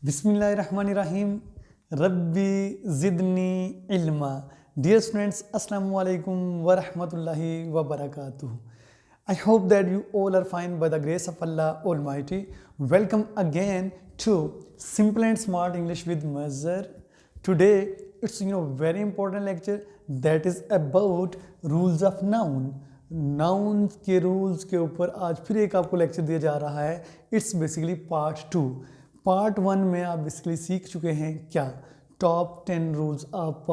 बिस्मिल्लाहिर्रहमानिर्रहीम रब्बी ज़िदनी इल्मा। Dear students, Assalamu alaikum wa rahmatullahi wa barakatuh. I hope that you all are fine by the grace of Allah Almighty. Welcome again to Simple and Smart English with Mazhar. Today it's very important lecture that is about rules of noun. Nouns के rules के ऊपर आज फिर एक आपको lecture दिया जा रहा है. It's basically part 2. पार्ट 1 में आप बेसिकली सीख चुके हैं क्या टॉप 10 रूल्स आप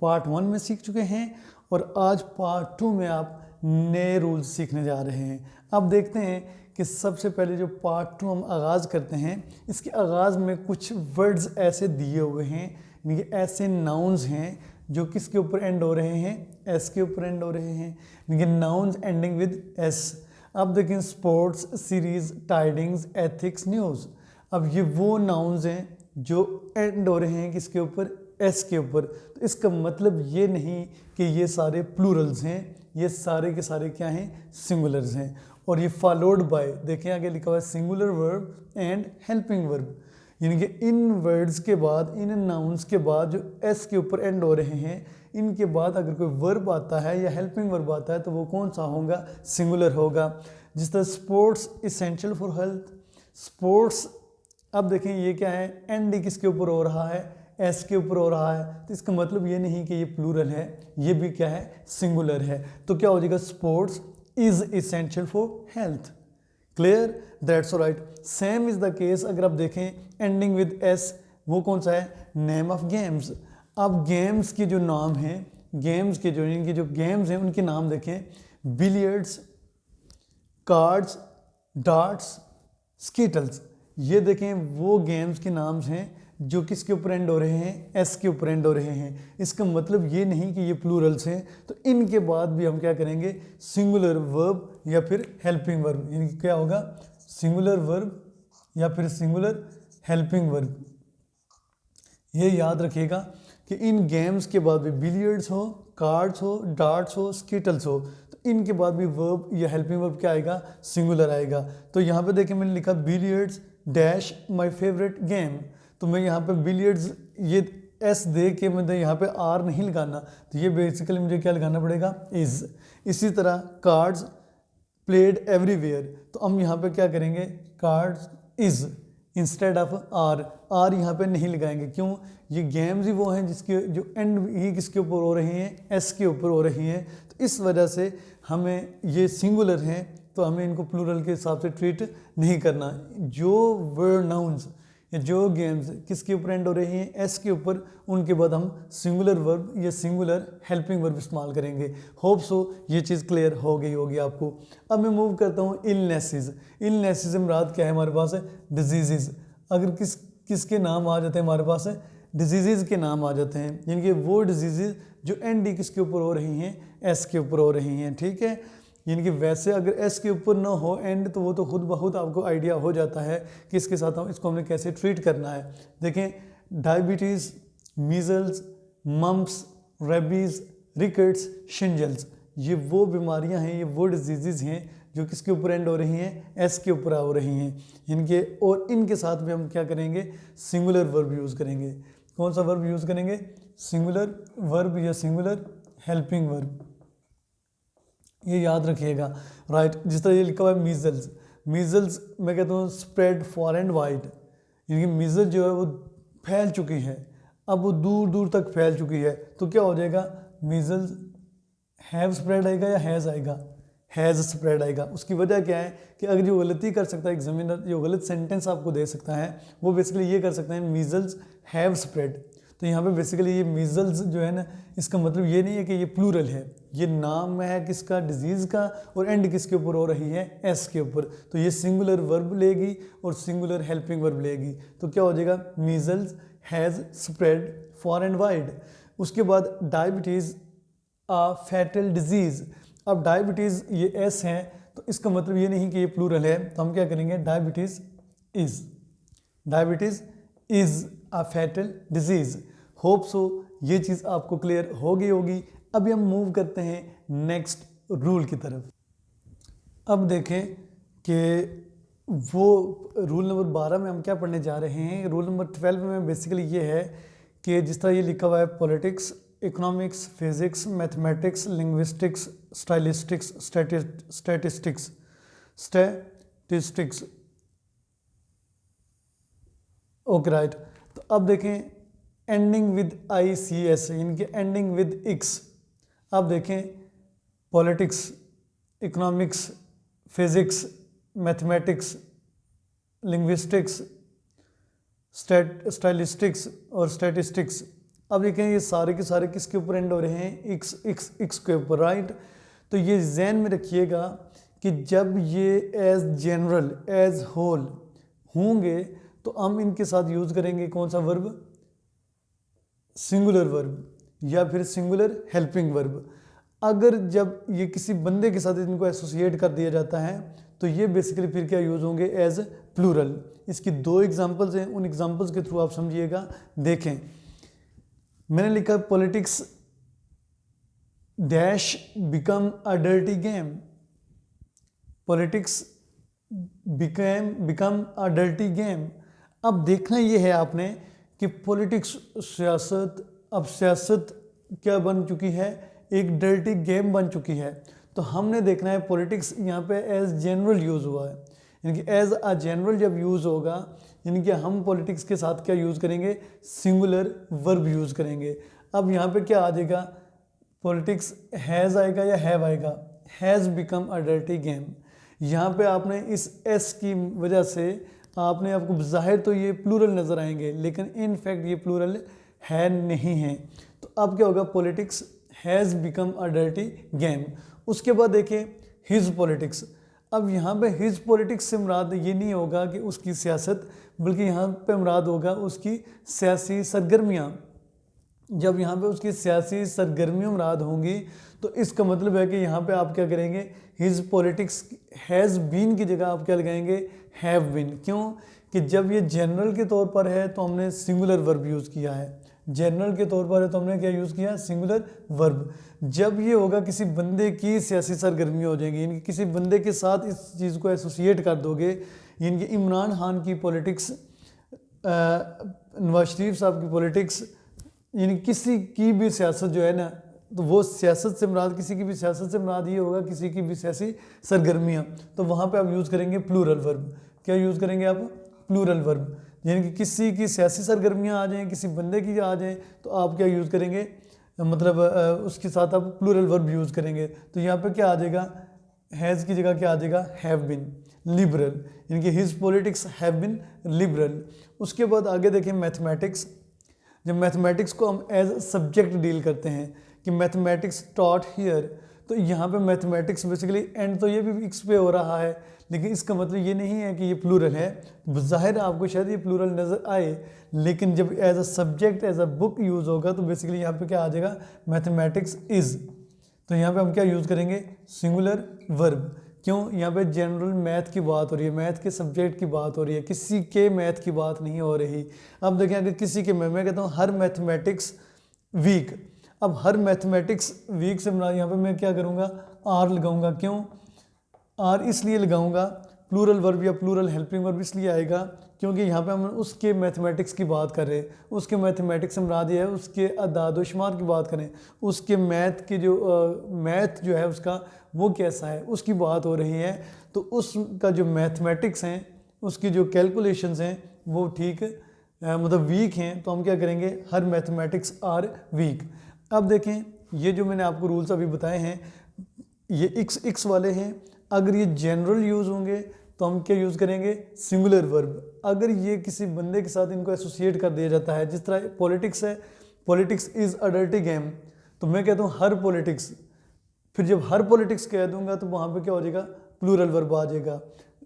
पार्ट 1 में सीख चुके हैं और आज पार्ट 2 में आप नए रूल्स सीखने जा रहे हैं. अब देखते हैं कि सबसे पहले जो पार्ट 2 हम आगाज़ करते हैं, इसके आगाज़ में कुछ वर्ड्स ऐसे दिए हुए हैं, यानी कि ऐसे नाउन्स हैं जो किसके ऊपर एंड हो रहे हैं, एस के ऊपर एंड हो रहे हैं, यानी कि नाउन्स एंडिंग विद एस. अब देखें sports, series, tidings, ethics, news. अब ये वो नाउन्स हैं जो एंड हो रहे हैं किसके ऊपर, एस के ऊपर. तो इसका मतलब ये नहीं कि ये सारे प्लूरल्स हैं, ये सारे के सारे क्या हैं, सिंगुलर्स हैं. और ये फॉलोड बाय, देखें आगे लिखा हुआ है singular verb and helping verb, यानी कि इन वर्ड्स के बाद, इन नाउन्स के बाद जो एस के ऊपर एंड हो रहे हैं, इनके बाद अगर कोई वर्ब आता है या हेल्पिंग वर्ब आता है तो वो कौन सा होगा, सिंगुलर होगा. जिस तरह sports essential for health, sports. अब देखें ये क्या है, एंड डी किसके ऊपर हो रहा है, एस के ऊपर हो रहा है. तो इसका मतलब ये नहीं कि ये प्लूरल है, ये भी क्या है, सिंगुलर है. तो क्या हो जाएगा, sports is essential for health. Clear, that's right. Same is the case अगर आप देखें एंडिंग विद एस, वो कौन सा है, नेम ऑफ गेम्स. अब गेम्स के जो नाम हैं, गेम्स के जो इनके जो गेम्स हैं उनके नाम देखें, बिलियर्ड्स, कार्ड्स, डार्ट्स, स्कीटल्स. ये देखें वो गेम्स के नाम हैं जो किसके ऊपर एंड हो रहे हैं, एस के ऊपर एंड हो रहे हैं. इसका मतलब ये नहीं कि ये प्लूरल्स हैं. तो इनके बाद भी हम क्या करेंगे, सिंगुलर वर्ब या फिर हेल्पिंग वर्ब, यानी क्या होगा, सिंगुलर वर्ब या फिर सिंगुलर हेल्पिंग वर्ब. ये याद रखिएगा कि इन गेम्स के बाद भी बिलियर्ड्स हो, कार्ड्स हो, डार्ट्स हो, स्कीटल्स हो, तो इनके बाद भी वर्ब या हेल्पिंग वर्ब क्या आएगा, सिंगुलर आएगा. तो यहाँ पे देखिए मैंने लिखा billiards dash my favourite game. तो मैं यहाँ पे बिलियर्ड्स ये एस दे के मतलब यहाँ पे आर नहीं लगाना, तो ये बेसिकली मुझे क्या लगाना पड़ेगा, इज़. इसी तरह कार्ड्स प्लेड एवरीवेयर, तो हम यहाँ पे क्या करेंगे, cards is instead of R. R यहाँ पे नहीं लगाएंगे, क्यों, ये गेम्स ही वो हैं जिसके जो एंड ही किसके ऊपर हो रही हैं, एस के ऊपर हो रही हैं. तो इस वजह से हमें ये सिंगुलर हैं, तो हमें इनको प्लूरल के हिसाब से ट्रीट नहीं करना. जो वर्ड नाउन्स या जो गेम्स किसके ऊपर एंड हो रही हैं, एस के ऊपर, उनके बाद हम सिंगुलर वर्ब या सिंगुलर हेल्पिंग वर्ब इस्तेमाल करेंगे. होप सो ये चीज़ क्लियर हो गई होगी आपको. अब मैं मूव करता हूँ इलनेसेस. इलनेसेस से मुराद क्या है हमारे पास, है डिजीज़. अगर किसके नाम आ जाते हैं हमारे पास, है डिजीज़ के नाम आ जाते हैं, यानी कि वो डिजीज़ जो एन डी किसके ऊपर हो रही हैं, एस के ऊपर हो रही हैं. ठीक है, यानी कि वैसे अगर एस के ऊपर ना हो एंड, तो वो तो खुद ब खुद आपको आइडिया हो जाता है कि इसके साथ हम इसको हमने कैसे ट्रीट करना है. देखें diabetes, measles, mumps, rabies, rickets, shingles, ये वो बीमारियां हैं, ये वो डिजीज़ हैं जो किसके ऊपर एंड हो रही हैं, एस के ऊपर हो रही हैं. इनके और इनके साथ में हम क्या करेंगे, सिंगुलर वर्ब यूज़ करेंगे. कौन सा वर्ब यूज़ करेंगे, सिंगुलर वर्ब या सिंगुलर हेल्पिंग वर्ब. ये याद रखिएगा, राइट. जिस तरह ये लिखा हुआ है मीज़ल्स, मीज़ल्स मैं कहता हूँ स्प्रेड फॉर एंड वाइड, यानी कि मीज़ल्स जो है वो फैल चुकी है, अब वो दूर दूर तक फैल चुकी है. तो क्या हो जाएगा, मीज़ल्स हैव स्प्रेड आएगा या हैज़ आएगा, हैज़ स्प्रेड आएगा. उसकी वजह क्या है कि अगर जो गलती कर सकता है एग्जामिनर, जो गलत सेंटेंस आपको दे सकता है, वो बेसिकली ये कर सकते हैं, मीज़ल्स हैव स्प्रेड. तो यहाँ पे बेसिकली ये मीज़ल्स जो है ना, इसका मतलब ये नहीं है कि ये प्लूरल है, ये नाम है किसका, डिजीज़ का, और एंड किसके ऊपर हो रही है, एस के ऊपर. तो ये सिंगुलर वर्ब लेगी और सिंगुलर हेल्पिंग वर्ब लेगी. तो क्या हो जाएगा, measles has spread for and wide. उसके बाद डायबिटीज़ आ फैटल डिजीज़. अब डायबिटीज़ ये एस है, तो इसका मतलब ये नहीं कि ये प्लूरल है, तो हम क्या करेंगे, diabetes is, diabetes is a fatal disease. Hope so ये चीज़ आपको क्लियर हो गई होगी. अभी हम मूव करते हैं नेक्स्ट रूल की तरफ. अब देखें कि वो रूल नंबर 12 में हम क्या पढ़ने जा रहे हैं। रूल नंबर 12 में बेसिकली ये है कि जिस तरह ये लिखा हुआ है politics, economics, physics, mathematics, linguistics, statistics. Okay right. तो अब देखें एंडिंग विद ICS, इनके एंडिंग विद इक्स। अब देखें politics, economics, physics, mathematics, linguistics, stylistics और स्टैटिस्टिक्स। अब देखें ये सारे के सारे किसके ऊपर एंड हो रहे हैं, एक्स के ऊपर, राइट। तो ये ज़हन में रखिएगा कि जब ये एज जनरल एज होल होंगे तो हम इनके साथ यूज़ करेंगे कौन सा वर्ब, सिंगुलर वर्ब या फिर सिंगुलर हेल्पिंग वर्ब। अगर जब ये किसी बंदे के साथ इनको एसोसिएट कर दिया जाता है तो ये बेसिकली फिर क्या यूज़ होंगे, एज प्लूरल। इसकी 2 एग्जांपल्स हैं, उन एग्जांपल्स के थ्रू आप समझिएगा। देखें मैंने लिखा politics dash become a dirty game, politics become a dirty game. अब देखना ये है आपने कि पॉलिटिक्स सियासत, अब सियासत क्या बन चुकी है, एक डर्टी गेम बन चुकी है। तो हमने देखना है पॉलिटिक्स यहाँ पे एज जनरल यूज़ हुआ है, यानी कि एज अ जनरल जब यूज़ होगा यानी कि हम पॉलिटिक्स के साथ क्या यूज़ करेंगे, सिंगुलर वर्ब यूज़ करेंगे। अब यहाँ पे क्या आ जाएगा, पॉलिटिक्स हैज़ आएगा या हैव आएगा, has become a dirty game. यहाँ पे आपने इस एस की वजह से आपने आपको ज़ाहिर तो ये प्लूरल नज़र आएंगे लेकिन इन फैक्ट ये प्लूरल है नहीं है। तो अब क्या होगा, politics has become a dirty game. उसके बाद देखिए हिज पॉलिटिक्स। अब यहाँ पे हिज पॉलिटिक्स से मुराद ये नहीं होगा कि उसकी सियासत, बल्कि यहाँ पे मुराद होगा उसकी सियासी सरगर्मियाँ। जब यहाँ पे उसकी सियासी सरगर्मियाँ मुराद होंगी तो इसका मतलब है कि यहाँ पे आप क्या करेंगे, हिज पॉलिटिक्स हैज़ बीन की जगह आप क्या लगाएंगे, हैव बीन। क्यों कि जब ये जनरल के तौर पर है तो हमने सिंगुलर वर्ब यूज़ किया है, जनरल के तौर पर है तो हमने क्या यूज़ किया, सिंगुलर वर्ब। जब ये होगा किसी बंदे की सियासी सरगर्मी हो जाएंगी, यानी कि किसी बंदे के साथ इस चीज़ को एसोसिएट कर दोगे, यानी कि इमरान खान की पॉलिटिक्स, नवाज शरीफ साहब की पॉलिटिक्स, यानी किसी की भी सियासत जो है ना, तो वो सियासत से मुराद, किसी की भी सियासत से मुराद ये होगा किसी की भी सियासी सरगर्मियाँ, तो वहाँ पे आप यूज़ करेंगे प्लूरल वर्ब। क्या यूज़ करेंगे आप, प्लूरल वर्ब। यानी कि किसी की सियासी सरगर्मियाँ आ जाएँ, किसी बंदे की आ जाएँ तो आप क्या यूज़ करेंगे, मतलब उसके साथ आप प्लूरल वर्ब यूज़ करेंगे। तो यहाँ पे क्या आ जाएगा, हैज़ की जगह क्या आ जाएगा, हैव बिन लिबरल, यानी कि his politics have been liberal. उसके बाद आगे देखें मैथमेटिक्स। जब मैथमेटिक्स को हम एज सब्जेक्ट डील करते हैं कि मैथमेटिक्स टॉट हियर, तो यहाँ पे मैथमेटिक्स बेसिकली एंड तो ये भी एक्स पे हो रहा है, लेकिन इसका मतलब ये नहीं है कि ये प्लूरल है। ज़ाहिर आपको शायद ये प्लूरल नज़र आए, लेकिन जब as a subject as a book use होगा तो बेसिकली यहाँ पे क्या आ जाएगा, मैथमेटिक्स इज़। तो यहाँ पे हम क्या यूज़ करेंगे, सिंगुलर वर्ब। क्यों, यहाँ पे जनरल मैथ की बात हो रही है, मैथ के सब्जेक्ट की बात हो रही है, किसी के मैथ की बात नहीं हो रही। अब देखें अगर किसी के, मैं कहता हूँ हर मैथमेटिक्स वीक। अब हर मैथमेटिक्स वीक से यहाँ पे मैं क्या करूँगा, आर लगाऊंगा। क्यों आर इसलिए लगाऊंगा, प्लूरल वर्ब या प्लूरल हेल्पिंग वर्ब इसलिए आएगा क्योंकि यहाँ पे हम उसके मैथमेटिक्स की बात कर रहे हैं। उसके मैथमेटिक्स से मुराद ये है उसके अदाद व शुमार की बात करें, उसके मैथ की जो मैथ जो है उसका वो कैसा है उसकी बात हो रही है। तो उसका जो मैथमेटिक्स हैं, उसकी जो कैलकुलेशंस हैं वो ठीक मतलब वीक हैं, तो हम क्या करेंगे, हर मैथमेटिक्स आर वीक। अब देखें ये जो मैंने आपको रूल्स अभी बताए हैं ये एक्स वाले हैं। अगर ये जनरल यूज़ होंगे तो हम क्या यूज़ करेंगे, सिंगुलर वर्ब। अगर ये किसी बंदे के साथ इनको एसोसिएट कर दिया जाता है, जिस तरह पॉलिटिक्स है, politics is a dirty game, तो मैं कहता हूँ हर पॉलिटिक्स। फिर जब हर पॉलिटिक्स कह दूंगा तो वहाँ पे क्या हो जाएगा, प्लूरल वर्ब आ जाएगा।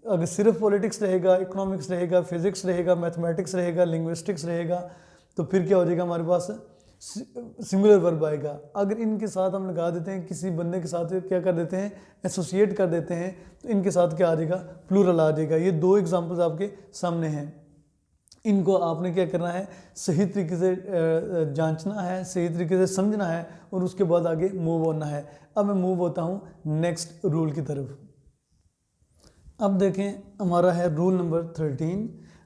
अगर सिर्फ पॉलिटिक्स रहेगा, इकोनॉमिक्स रहेगा, फिजिक्स रहेगा, मैथमेटिक्स रहेगा, लिंग्विस्टिक्स रहेगा, तो फिर क्या हो जाएगा, हमारे पास सिंगुलर वर्ब आएगा। अगर इनके साथ हम लगा देते हैं, किसी बंदे के साथ क्या कर देते हैं, एसोसिएट कर देते हैं, तो इनके साथ क्या आ जाएगा, प्लूरल आ जाएगा। ये 2 एग्जाम्पल्स आपके सामने हैं। इनको आपने क्या करना है, सही तरीके से जांचना है, सही तरीके से समझना है और उसके बाद आगे मूव होना है। अब मैं मूव होता हूँ नेक्स्ट रूल की तरफ। अब देखें हमारा है रूल नंबर 13।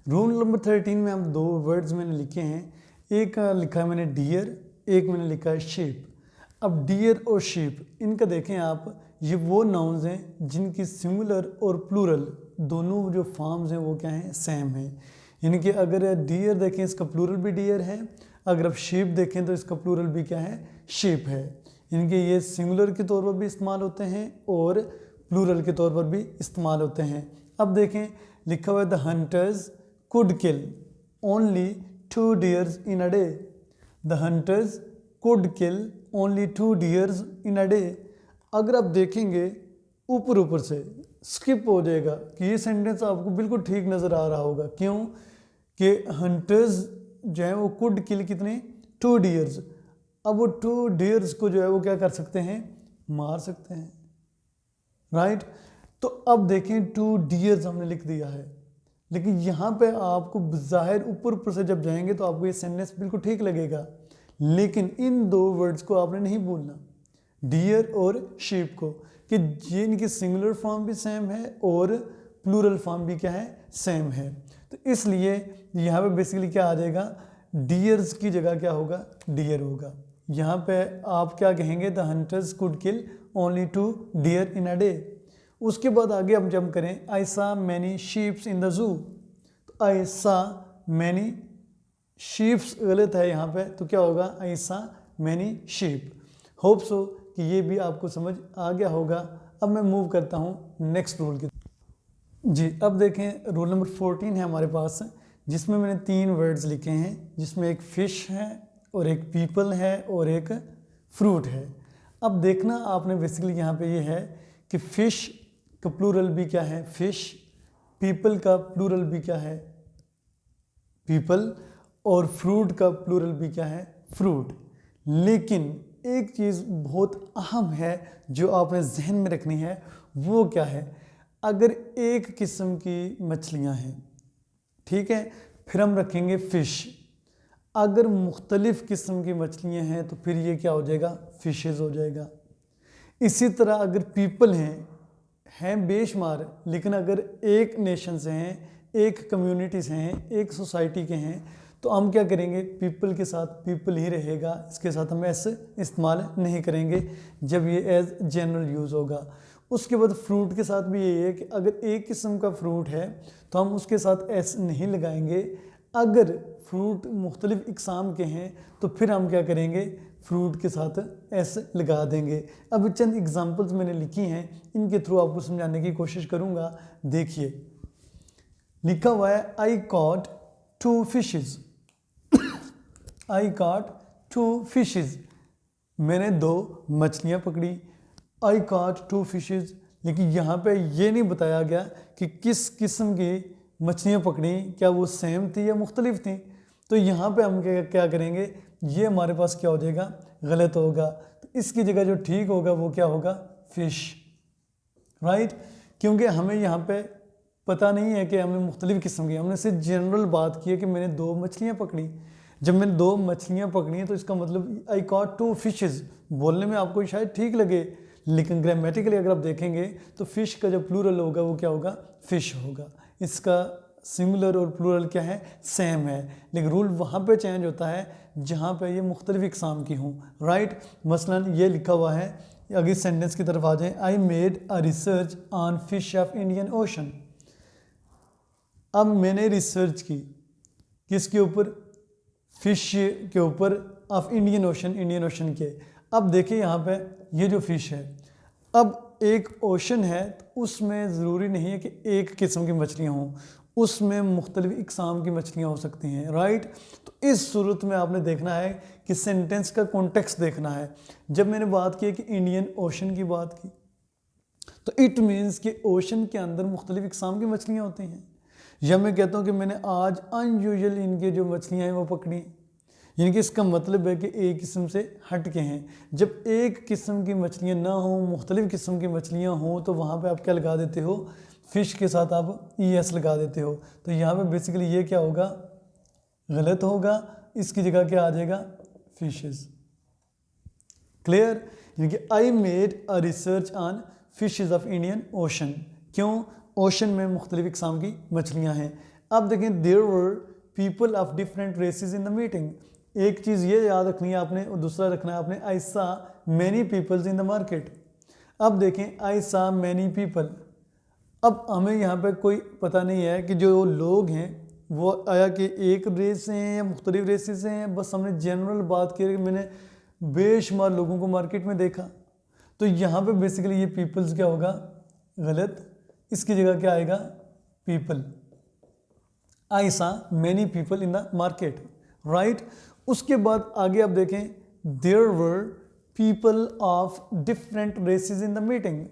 रूल नंबर 13 में हम दो वर्ड्स मैंने लिखे हैं, एक लिखा है मैंने डियर, एक मैंने लिखा है शीप। अब डियर और शीप इनका देखें आप, ये वो नाउन्स हैं जिनकी सिंगुलर और प्लूरल दोनों जो फॉर्म्स हैं वो क्या हैं, सेम हैं। यानी कि अगर डियर देखें इसका प्लूरल भी डियर है, अगर आप शीप देखें तो इसका प्लूरल भी क्या है, शीप है। यानी कि ये सिंगुलर के तौर पर भी इस्तेमाल होते हैं और प्लूरल के तौर पर भी इस्तेमाल होते हैं। अब देखें लिखा हुआ है the hunters could kill only 2 dears in a day. The hunters could kill only 2 dears in a day. अगर आप देखेंगे ऊपर ऊपर से स्किप हो जाएगा कि ये सेंटेंस आपको बिल्कुल ठीक नज़र आ रहा होगा। क्यों कि हंटर्स जो है वो कुड किल कितने, 2 डियर्स। अब वो 2 डियर्स को जो है वो क्या कर सकते हैं, मार सकते हैं, राइट। तो अब देखें 2 डियर्स हमने लिख दिया है, लेकिन यहाँ पे आपको ज़ाहिर ऊपर ऊपर से जब जाएंगे तो आपको ये सेंटेंस बिल्कुल ठीक लगेगा, लेकिन इन दो वर्ड्स को आपने नहीं भूलना, डियर और शीप को, कि ये इनकी सिंगुलर फॉर्म भी सेम है और प्लूरल फॉर्म भी क्या है, सेम है। तो इसलिए यहाँ पे बेसिकली क्या आ जाएगा, डियर्स की जगह क्या होगा, डियर होगा। यहाँ पे आप क्या कहेंगे, the hunters could kill only 2 deer in a day. उसके बाद आगे हम जब करें, आई saw many sheeps in the zoo. तो आई सा मैनी शीप्स गलत है यहाँ पे, तो क्या होगा, आई saw many sheep. Hope so कि ये भी आपको समझ आ गया होगा। अब मैं मूव करता हूँ नेक्स्ट रूल की जी। अब देखें रूल नंबर 14 है हमारे पास, जिसमें मैंने 3 वर्ड्स लिखे हैं, जिसमें एक फ़िश है और एक पीपल है और एक फ्रूट है। अब देखना आपने बेसिकली यहाँ पे ये है कि फ़िश का प्लूरल भी क्या है, फ़िश, पीपल का प्लूरल भी क्या है, पीपल, और फ्रूट का प्लूरल भी क्या है, फ्रूट। लेकिन एक चीज़ बहुत अहम है जो आपने जहन में रखनी है, वो क्या है, अगर एक किस्म की मछलियाँ हैं, ठीक है, फिर हम रखेंगे फ़िश। अगर मुख्तलिफ़ किस्म की मछलियाँ हैं तो फिर ये क्या हो जाएगा, फ़िशेज़ हो जाएगा। इसी तरह अगर पीपल हैं बेशुमार, लेकिन अगर एक नेशन से हैं, एक कम्युनिटी से हैं, एक सोसाइटी के हैं, तो हम क्या करेंगे, पीपल के साथ पीपल ही रहेगा, इसके साथ हम ऐसे इस्तेमाल नहीं करेंगे जब ये एज जनरल यूज़ होगा। उसके बाद फ्रूट के साथ भी यही है कि अगर एक किस्म का फ्रूट है तो हम उसके साथ एस नहीं लगाएंगे। अगर फ्रूट मुख्तलिफ़ इकसाम के हैं तो फिर हम क्या करेंगे, फ्रूट के साथ एस लगा देंगे। अब चंद एग्जांपल्स मैंने लिखी हैं, इनके थ्रू आपको समझाने की कोशिश करूँगा। देखिए लिखा हुआ है, आई कॉट 2 फिशेज़। आई कॉट 2 फिशेज़, मैंने 2 मछलियाँ पकड़ी। आई कॉट 2 फिशेज़, लेकिन यहाँ पे ये नहीं बताया गया कि किस किस्म की मछलियाँ पकड़ी, क्या वो सेम थी या मुख्तलिफ थी। तो यहाँ पे हम क्या करेंगे, ये हमारे पास क्या हो जाएगा, गलत होगा। तो इसकी जगह जो ठीक होगा वो क्या होगा, फ़िश, राइट। क्योंकि हमें यहाँ पे पता नहीं है कि हमने मुख्तलिफ किस्म की, हमने सिर्फ जनरल बात की है कि मैंने 2 मछलियाँ पकड़ी। जब मैंने 2 मछलियाँ पकड़ी हैं तो इसका मतलब आई कॉट 2 फिशेज़ बोलने में आपको शायद ठीक लगे, लेकिन ग्रामेटिकली अगर आप देखेंगे तो फ़िश का जो प्लूरल होगा वो क्या होगा, फ़िश होगा। इसका सिंगुलर और प्लूरल क्या है, सेम है, लेकिन रूल वहाँ पे चेंज होता है जहाँ पे ये मुख्तलिफ इकसाम की हों, राइट। मसलन ये लिखा हुआ है, अगली सेंटेंस की तरफ आ जाए, आई made a research on fish of Indian ocean. अब मैंने रिसर्च की किसके ऊपर, फ़िश के ऊपर, of Indian ocean, Indian ocean के। अब देखिए यहाँ पे ये जो फ़िश है, अब एक ओशन है तो उसमें ज़रूरी नहीं है कि एक किस्म की मछलियाँ हों, उसमें मुख्तलिफ इकसाम की मछलियाँ हो सकती हैं, राइट। तो इस सूरत में आपने देखना है कि सेंटेंस का कॉन्टेक्स्ट देखना है। जब मैंने बात की कि इंडियन ओशन की बात की तो इट मीन्स कि ओशन के अंदर मुख्तलिफ इकसाम की मछलियाँ होती हैं। या मैं कहता हूँ कि मैंने आज अनयूजुअल इनके जो मछलियाँ हैं वो पकड़ी, यानी कि इसका मतलब है कि एक किस्म से हट के हैं। जब एक किस्म की मछलियाँ ना हों, मुख्तलिफ़ किस्म की मछलियाँ हों, तो वहाँ पे आप क्या लगा देते हो, फ़िश के साथ आप ES लगा देते हो। तो यहाँ पे बेसिकली ये क्या होगा, गलत होगा, इसकी जगह क्या आ जाएगा, फिशेज़। क्लियर। यानी कि I made a research on fishes of Indian ocean. क्यों, ओशन में मुख्तलिफ इकसाम की मछलियाँ हैं। अब देखें there were people of different races in the meeting. एक चीज़ ये याद रखनी है आपने और दूसरा रखना है आपने I saw many peoples in the market. अब देखें आई सा मैनी पीपल, अब हमें यहाँ पे कोई पता नहीं है कि जो लोग हैं वो आया कि एक रेस से हैं या मुख्तलिफ रेसेस से हैं, बस हमने जनरल बात की, मैंने बेशुमार लोगों को मार्केट में देखा। तो यहाँ पे बेसिकली ये पीपल्स क्या होगा, गलत, इसकी जगह क्या आएगा, people. I saw many people in the market, right. उसके बाद आगे आप देखें there were people of different races in the meeting.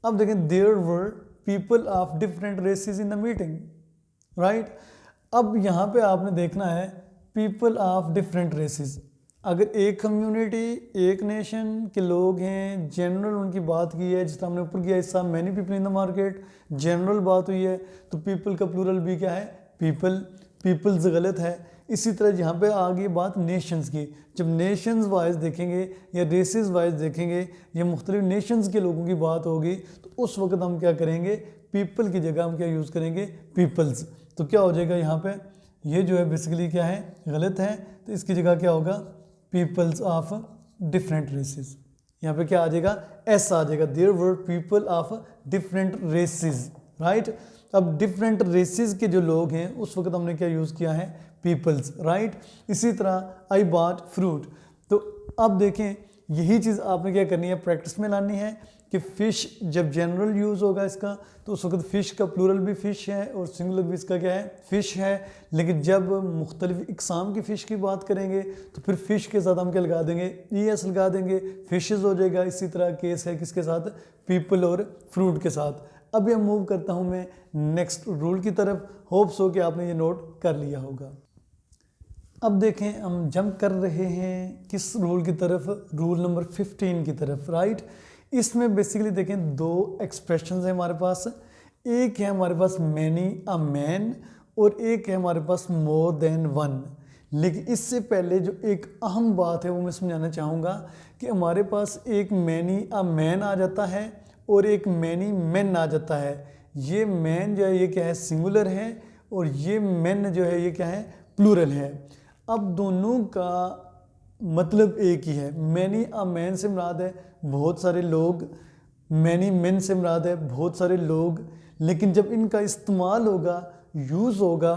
अब देखें there were people of different races in the meeting, right. अब यहाँ पे आपने देखना है पीपल ऑफ डिफरेंट रेसेस। अगर एक कम्युनिटी एक नेशन के लोग हैं, जनरल उनकी बात की है, जिस तरह हमने ऊपर किया हिस्सा many people in the market, general बात हुई है, तो पीपल का प्लूरल भी क्या है, पीपल, पीपल्स गलत है। इसी तरह यहाँ पे आ गई बात नेशंस की। जब नेशंस वाइज देखेंगे या रेसेस वाइज देखेंगे या मुख्तलिफ नेशंस के लोगों की बात होगी, तो उस वक्त हम क्या करेंगे, पीपल की जगह हम क्या यूज़ करेंगे, पीपल्स। तो क्या हो जाएगा यहाँ पे, ये जो है बेसिकली क्या है, गलत है, तो इसकी जगह क्या होगा, पीपल्स ऑफ डिफरेंट रेसेस। यहाँ पे क्या आ जाएगा, एस आ जाएगा, there were people of different races, right. अब डिफरेंट रेसेस के जो लोग हैं उस वक्त हमने क्या यूज़ किया है, पीपल्स, राइट। इसी तरह आई बॉट फ्रूट। तो अब देखें यही चीज़ आपने क्या करनी है, प्रैक्टिस में लानी है कि फ़िश जब जनरल यूज़ होगा इसका, तो उस वक्त फ़िश का प्लूरल भी फ़िश है और सिंगुलर भी इसका क्या है, फ़िश है। लेकिन जब मुख्तलिफ इकसाम की फ़िश की बात करेंगे तो फिर फ़िश के साथ हम क्या लगा देंगे, ES लगा देंगे, फ़िशेज़ हो जाएगा। इसी तरह केस है किसके साथ, पीपल और फ्रूट के साथ। अभी हम मूव करता हूँ मैं नेक्स्ट रूल की तरफ। होप्स हो कि आपने ये नोट कर लिया होगा। अब देखें हम जंप कर रहे हैं किस रूल की तरफ, रूल नंबर 15 की तरफ, राइट। इसमें बेसिकली देखें दो एक्सप्रेशंस हैं हमारे पास। एक है हमारे पास मैनी अ मैन और एक है हमारे पास मोर देन वन। लेकिन इससे पहले जो एक अहम बात है वो मैं समझाना चाहूँगा कि हमारे पास एक मैनी अ मैन आ जाता है और एक मैनी मेन आ जाता है। ये मैन जो है ये क्या है, सिंगुलर है, और ये मेन जो है ये क्या है, प्लूरल है। अब दोनों का मतलब एक ही है। मैनी अ मैन से मुराद है बहुत सारे लोग, मैनी मेन से मुराद है बहुत सारे लोग। लेकिन जब इनका इस्तेमाल होगा, यूज़ होगा,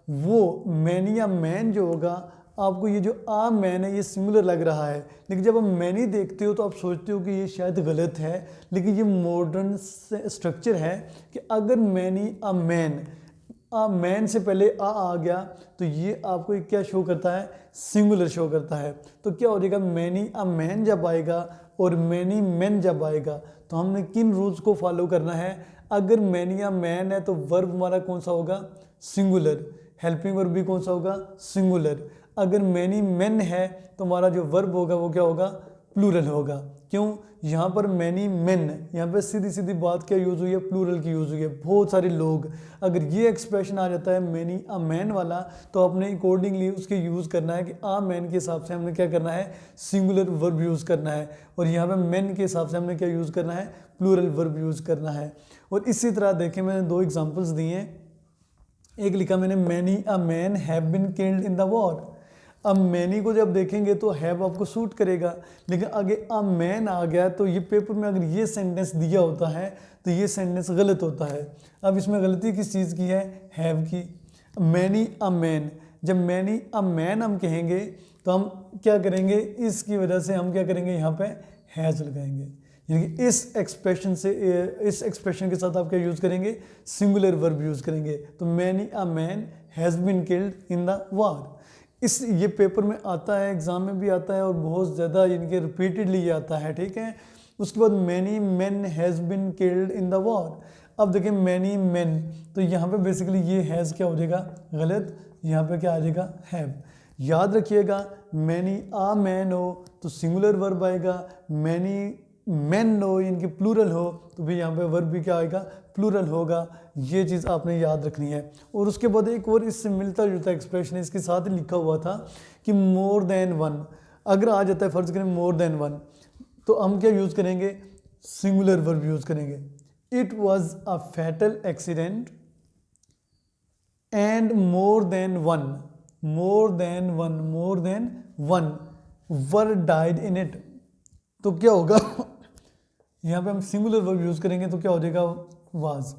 वो मैनी या मैन जो होगा, आपको ये जो आ मैन है ये सिमिलर लग रहा है, लेकिन जब आप मैनी देखते हो तो आप सोचते हो कि ये शायद गलत है। लेकिन ये मॉडर्न स्ट्रक्चर है कि अगर मैनी अ मैन से पहले आ गया तो ये आपको एक क्या शो करता है, सिंगुलर शो करता है। तो क्या हो जाएगा, मैनी अ मैन जब आएगा और मैनी मेन जब आएगा तो हमने किन रूल्स को फॉलो करना है। अगर मैनी अ मैन है तो वर्ब हमारा कौन सा होगा, सिंगुलर। हेल्पिंग वर्ब भी कौन सा होगा, सिंगुलर। अगर मैनी मेन है तो हमारा जो वर्ब होगा वो क्या होगा, प्लूरल होगा। क्यों, यहाँ पर मैनी मेन, यहाँ पर सीधी सीधी बात क्या यूज़ हुई है, प्लूरल की यूज़ हुई है, बहुत सारे लोग। अगर ये एक्सप्रेशन आ जाता है मैनी अ मैन वाला, तो आपने अकॉर्डिंगली उसके यूज़ करना है कि आ मैन के हिसाब से हमने क्या करना है, सिंगुलर वर्ब यूज़ करना है। और यहाँ पे मैन के हिसाब से हमने क्या यूज़ करना है, प्लूरल वर्ब यूज़ करना है। और इसी तरह देखें मैंने दो एग्जाम्पल्स दिए हैं। एक लिखा मैंने many a man have been killed in the war. अब मैनी को जब देखेंगे तो हैव आपको सूट करेगा, लेकिन आगे अ मैन आ गया तो ये पेपर में अगर ये सेंटेंस दिया होता है तो ये सेंटेंस गलत होता है। अब इसमें गलती किस चीज़ की है, हैव की। मैनी अ मैन, जब मैनी अ मैन हम कहेंगे तो हम क्या करेंगे, इसकी वजह से हम क्या करेंगे, यहाँ पे हैज़ लगाएंगे। यानी कि इस एक्सप्रेशन के साथ आप क्या यूज़ करेंगे, सिंगुलर वर्ब यूज़ करेंगे। तो many a man has been killed in the war. ये पेपर में आता है, एग्ज़ाम में भी आता है और बहुत ज़्यादा इनके रिपीटेडली ये आता है, ठीक है। उसके बाद many main has been killed in the war. अब देखें मैनी मेन, तो यहाँ पे बेसिकली ये हैज़ क्या हो जाएगा, गलत। यहाँ पे क्या आ जाएगा, हैव। याद रखिएगा मैनी आ मैन हो तो सिंगुलर वर्ब आएगा, मैनी मेन हो इनके प्लूरल हो तो भी यहाँ पे वर्ब भी क्या आएगा, प्लूरल होगा। ये चीज़ आपने याद रखनी है। और उसके बाद एक और इससे मिलता जुलता एक्सप्रेशन इसके साथ लिखा हुआ था कि मोर देन वन। अगर आ जाता है फ़र्ज़ करें मोर देन वन, तो हम क्या यूज़ करेंगे, सिंगुलर वर्ब यूज़ करेंगे। It was a fatal accident and more than one were died in it. तो क्या होगा यहाँ पे हम सिंगुलर वर्ब यूज़ करेंगे तो क्या हो जाएगा, वाज।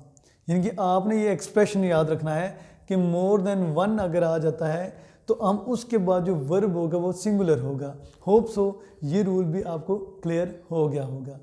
यानी कि आपने ये एक्सप्रेशन याद रखना है कि मोर देन वन अगर आ जाता है तो हम उसके बाद जो वर्ब होगा वो सिंगुलर होगा। होप सो ये रूल भी आपको क्लियर हो गया होगा।